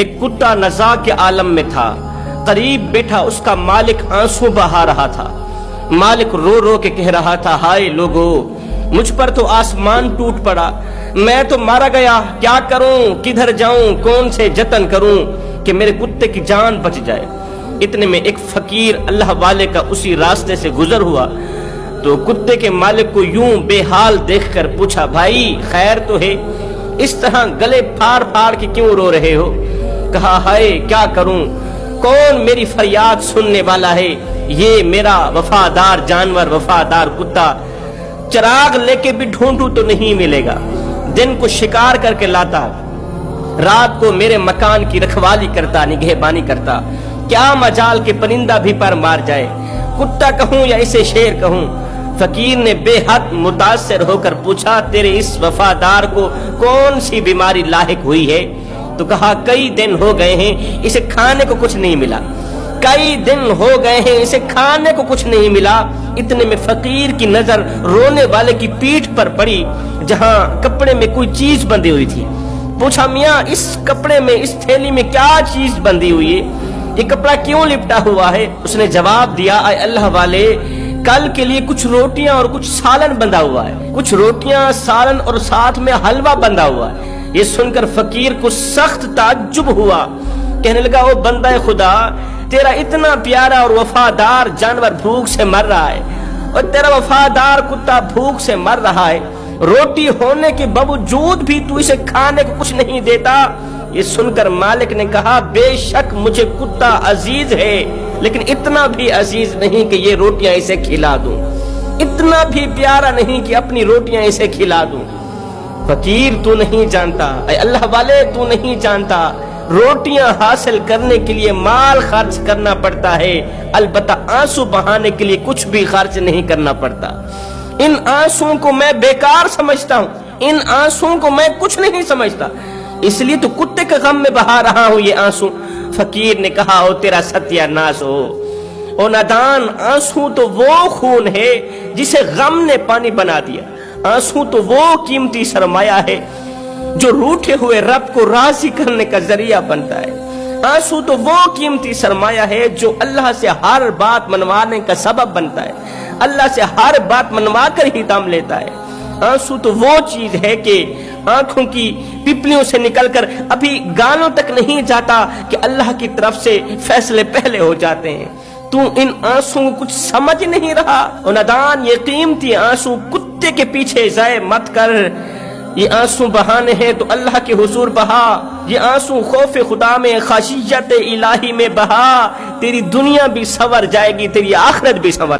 ایک کتا نزاع کے عالم میں تھا، قریب بیٹھا اس کا مالک آنسو بہا رہا تھا۔ مالک رو رو کے کہہ رہا تھا، ہائے لوگو، مجھ پر تو آسمان ٹوٹ پڑا، میں تو مارا گیا، کیا کروں، کدھر جاؤں، کون سے جتن کروں کہ میرے کتے کی جان بچ جائے۔ اتنے میں ایک فقیر اللہ والے کا اسی راستے سے گزر ہوا تو کتے کے مالک کو یوں بے حال دیکھ کر پوچھا، بھائی خیر تو ہے، اس طرح گلے پھاڑ پھاڑ کے کیوں رو رہے ہو؟ کہا، ہائے کیا کروں، کون میری فریاد سننے والا ہے؟ یہ میرا وفادار جانور، وفادار کتا، چراغ لے کے بھی ڈھونڈوں تو نہیں ملے گا، دن کو شکار کر کے لاتا، رات کو میرے مکان کی رکھوالی کرتا، نگہبانی کرتا، کیا مجال کہ پرندہ بھی پر مار جائے، کتا کہوں یا اسے شیر کہوں؟ فقیر نے بے حد متاثر ہو کر پوچھا، تیرے اس وفادار کو کون سی بیماری لاحق ہوئی ہے؟ تو کہا، کئی دن ہو گئے ہیں اسے کھانے کو کچھ نہیں ملا، کئی دن ہو گئے ہیں اسے کھانے کو کچھ نہیں ملا۔ اتنے میں فقیر کی نظر رونے والے کی پیٹھ پر پڑی جہاں کپڑے میں کوئی چیز بندھی ہوئی تھی۔ پوچھا، میاں اس کپڑے میں، اس تھیلی میں کیا چیز بندھی ہوئی ہے؟ یہ کپڑا کیوں لپٹا ہوا ہے؟ اس نے جواب دیا، اے اللہ والے، کل کے لیے کچھ روٹیاں اور کچھ سالن بندھا ہوا ہے، کچھ روٹیاں، سالن اور ساتھ میں حلوہ بندھا ہوا ہے۔ یہ سن کر فقیر کو سخت تعجب ہوا، کہنے لگا، او بندہ خدا، تیرا اتنا پیارا اور وفادار جانور بھوک سے مر رہا ہے، اور تیرا وفادار کتا بھوک سے مر رہا ہے، روٹی ہونے کے باوجود بھی تو اسے کھانے کو کچھ نہیں دیتا۔ یہ سن کر مالک نے کہا، بے شک مجھے کتا عزیز ہے، لیکن اتنا بھی عزیز نہیں کہ یہ روٹیاں اسے کھلا دوں، اتنا بھی پیارا نہیں کہ اپنی روٹیاں اسے کھلا دوں۔ فقیر، تو نہیں جانتا، اے اللہ والے تو نہیں جانتا، روٹیاں حاصل کرنے کے لیے مال خرچ کرنا پڑتا ہے، البتہ آنسو بہانے کے لیے کچھ بھی خرچ نہیں کرنا پڑتا۔ ان آنسوؤں کو میں بیکار سمجھتا ہوں، ان آنسوؤں کو میں کچھ نہیں سمجھتا، اس لیے تو کتے کے غم میں بہا رہا ہوں یہ آنسو۔ فقیر نے کہا، او تیرا ستیہ ناس ہو، او نادان، آنسو تو وہ خون ہے جسے غم نے پانی بنا دیا، آنسو تو وہ قیمتی سرمایہ ہے جو روٹھے ہوئے رب کو راضی کرنے کا ذریعہ بنتا ہے، آنسو تو وہ قیمتی سرمایہ ہے جو اللہ سے ہر بات منوانے کا سبب بنتا ہے، اللہ سے ہر بات منوا کر ہی دم لیتا ہے۔ آنسو تو وہ چیز ہے کہ آنکھوں کی پپلیوں سے نکل کر ابھی گالوں تک نہیں جاتا کہ اللہ کی طرف سے فیصلے پہلے ہو جاتے ہیں۔ تو ان آنسوں کو کچھ سمجھ نہیں رہا، اور نادان، یہ قیمتی آنسو کتے کے پیچھے ضائع مت کر، یہ آنسو بہانے ہیں تو اللہ کے حضور بہا، یہ آنسو خوف خدا میں، خشیت الہی میں بہا، تیری دنیا بھی سنور جائے گی، تیری آخرت بھی سنور